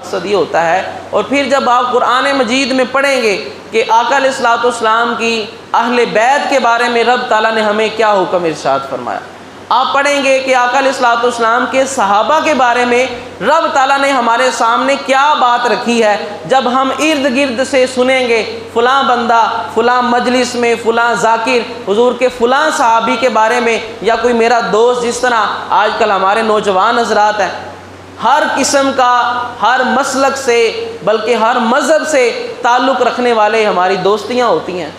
مقصد یہ ہوتا ہے۔ اور پھر جب آپ قرآن مجید میں پڑھیں گے کہ آقا علیہ الصلوۃ والسلام کی اہل بیت کے بارے میں رب تعالیٰ نے ہمیں کیا حکم ارشاد فرمایا، آپ پڑھیں گے کہ آقا علیہ الصلوۃ والسلام کے صحابہ کے بارے میں رب تعالیٰ نے ہمارے سامنے کیا بات رکھی ہے، جب ہم ارد گرد سے سنیں گے فلاں بندہ فلاں مجلس میں فلاں ذاکر حضور کے فلاں صحابی کے بارے میں، یا کوئی میرا دوست، جس طرح آج کل ہمارے نوجوان حضرات ہیں، ہر قسم کا، ہر مسلک سے، بلکہ ہر مذہب سے تعلق رکھنے والے ہماری دوستیاں ہوتی ہیں،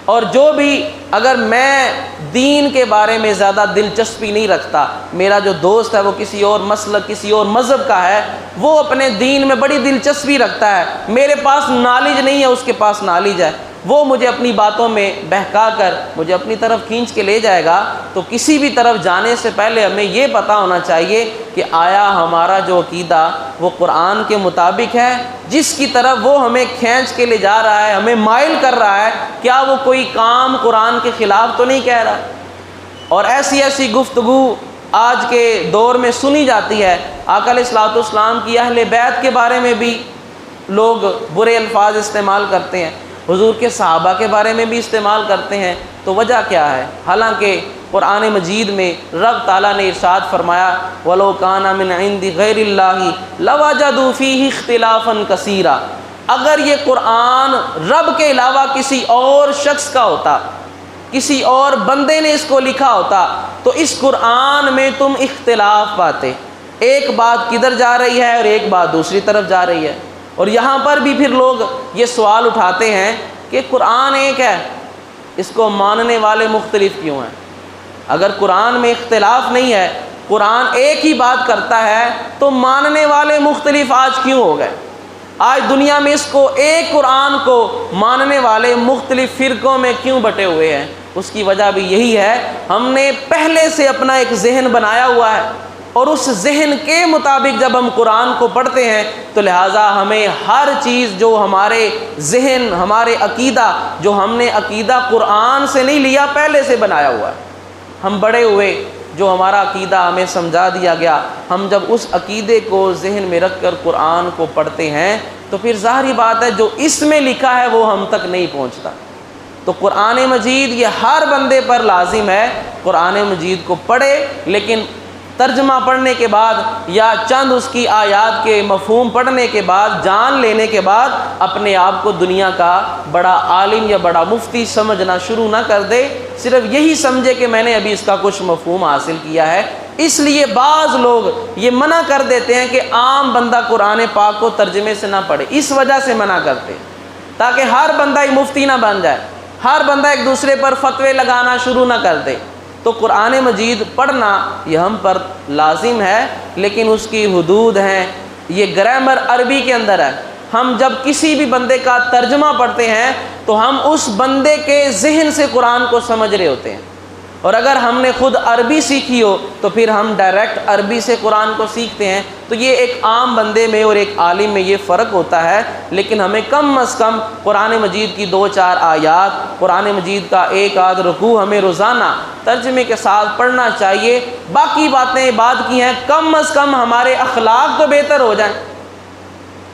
اور جو بھی اگر میں دین کے بارے میں زیادہ دلچسپی نہیں رکھتا، میرا جو دوست ہے وہ کسی اور مسلک کسی اور مذہب کا ہے، وہ اپنے دین میں بڑی دلچسپی رکھتا ہے، میرے پاس نالج نہیں ہے، اس کے پاس نالج ہے، وہ مجھے اپنی باتوں میں بہکا کر مجھے اپنی طرف کھینچ کے لے جائے گا۔ تو کسی بھی طرف جانے سے پہلے ہمیں یہ پتہ ہونا چاہیے کہ آیا ہمارا جو عقیدہ وہ قرآن کے مطابق ہے، جس کی طرف وہ ہمیں کھینچ کے لے جا رہا ہے، ہمیں مائل کر رہا ہے، کیا وہ کوئی کام قرآن کے خلاف تو نہیں کہہ رہا۔ اور ایسی گفتگو آج کے دور میں سنی جاتی ہے، آقا علیہ الصلوۃ والسلام کی اہل بیت کے بارے میں بھی لوگ برے الفاظ استعمال کرتے ہیں، حضور کے صحابہ کے بارے میں بھی استعمال کرتے ہیں۔ تو وجہ کیا ہے؟ حالانکہ قرآن مجید میں رب تعالیٰ نے ارشاد فرمایا وَلَوْ كَانَ مِنْ عِنْدِ غَيْرِ اللَّهِ لَوَجَدُوا فِيهِ اخْتِلَافًا كَثِيرًا، اگر یہ قرآن رب کے علاوہ کسی اور شخص کا ہوتا، کسی اور بندے نے اس کو لکھا ہوتا، تو اس قرآن میں تم اختلاف پاتے، ایک بات کدھر جا رہی ہے اور ایک بات دوسری طرف جا رہی ہے۔ اور یہاں پر بھی پھر لوگ یہ سوال اٹھاتے ہیں کہ قرآن ایک ہے، اس کو ماننے والے مختلف کیوں ہیں؟ اگر قرآن میں اختلاف نہیں ہے، قرآن ایک ہی بات کرتا ہے، تو ماننے والے مختلف آج کیوں ہو گئے؟ آج دنیا میں اس کو ایک قرآن کو ماننے والے مختلف فرقوں میں کیوں بٹے ہوئے ہیں؟ اس کی وجہ بھی یہی ہے، ہم نے پہلے سے اپنا ایک ذہن بنایا ہوا ہے، اور اس ذہن کے مطابق جب ہم قرآن کو پڑھتے ہیں تو لہٰذا ہمیں ہر چیز جو ہمارے ذہن، ہمارے عقیدہ، جو ہم نے عقیدہ قرآن سے نہیں لیا، پہلے سے بنایا ہوا ہے، ہم بڑے ہوئے، جو ہمارا عقیدہ ہمیں سمجھا دیا گیا، ہم جب اس عقیدے کو ذہن میں رکھ کر قرآن کو پڑھتے ہیں تو پھر ظاہری بات ہے جو اس میں لکھا ہے وہ ہم تک نہیں پہنچتا۔ تو قرآن مجید یہ ہر بندے پر لازم ہے، قرآن مجید کو پڑھے، لیکن ترجمہ پڑھنے کے بعد یا چند اس کی آیات کے مفہوم پڑھنے کے بعد، جان لینے کے بعد اپنے آپ کو دنیا کا بڑا عالم یا بڑا مفتی سمجھنا شروع نہ کر دے، صرف یہی سمجھے کہ میں نے ابھی اس کا کچھ مفہوم حاصل کیا ہے۔ اس لیے بعض لوگ یہ منع کر دیتے ہیں کہ عام بندہ قرآن پاک کو ترجمے سے نہ پڑھے، اس وجہ سے منع کرتے ہیں تاکہ ہر بندہ ہی مفتی نہ بن جائے، ہر بندہ ایک دوسرے پر فتوے لگانا شروع نہ کر دے۔ تو قرآن مجید پڑھنا یہ ہم پر لازم ہے، لیکن اس کی حدود ہیں، یہ گرامر عربی کے اندر ہے۔ ہم جب کسی بھی بندے کا ترجمہ پڑھتے ہیں تو ہم اس بندے کے ذہن سے قرآن کو سمجھ رہے ہوتے ہیں، اور اگر ہم نے خود عربی سیکھی ہو تو پھر ہم ڈائریکٹ عربی سے قرآن کو سیکھتے ہیں۔ تو یہ ایک عام بندے میں اور ایک عالم میں یہ فرق ہوتا ہے، لیکن ہمیں کم از کم قرآن مجید کی 2-4 آیات، قرآن مجید کا ایک آدھ رکوع ہمیں روزانہ ترجمے کے ساتھ پڑھنا چاہیے۔ باقی باتیں بعد کی ہیں، کم از کم ہمارے اخلاق تو بہتر ہو جائیں۔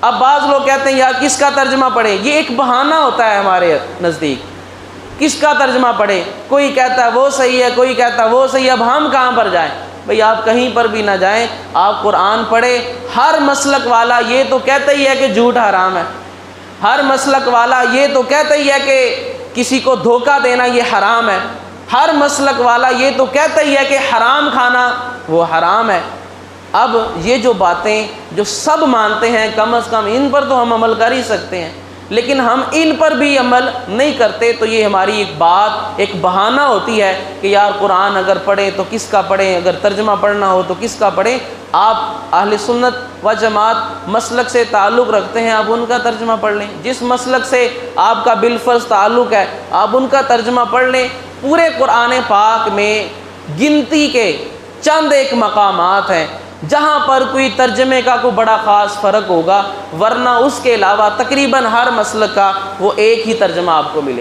اب بعض لوگ کہتے ہیں یار کس کا ترجمہ پڑھیں، یہ ایک بہانہ ہوتا ہے ہمارے نزدیک، کس کا ترجمہ پڑھے، کوئی کہتا ہے وہ صحیح ہے، کوئی کہتا ہے وہ صحیح ہے، اب ہم کہاں پر جائیں؟ بھئی آپ کہیں پر بھی نہ جائیں، آپ قرآن پڑھیں۔ ہر مسلک والا یہ تو کہتا ہی ہے کہ جھوٹ حرام ہے، ہر مسلک والا یہ تو کہتا ہی ہے کہ کسی کو دھوکہ دینا یہ حرام ہے، ہر مسلک والا یہ تو کہتا ہی ہے کہ حرام کھانا وہ حرام ہے۔ اب یہ جو باتیں جو سب مانتے ہیں، کم از کم ان پر تو ہم عمل کر ہی سکتے ہیں، لیکن ہم ان پر بھی عمل نہیں کرتے، تو یہ ہماری ایک بات، ایک بہانہ ہوتی ہے کہ یار قرآن اگر پڑھیں تو کس کا پڑھیں، اگر ترجمہ پڑھنا ہو تو کس کا پڑھیں۔ آپ اہل سنت و جماعت مسلک سے تعلق رکھتے ہیں، آپ ان کا ترجمہ پڑھ لیں، جس مسلک سے آپ کا بالفرض تعلق ہے آپ ان کا ترجمہ پڑھ لیں۔ پورے قرآن پاک میں گنتی کے چند ایک مقامات ہیں جہاں پر کوئی ترجمے کا کوئی بڑا خاص فرق ہوگا، ورنہ اس کے علاوہ تقریباً ہر مسلک کا وہ ایک ہی ترجمہ آپ کو ملے۔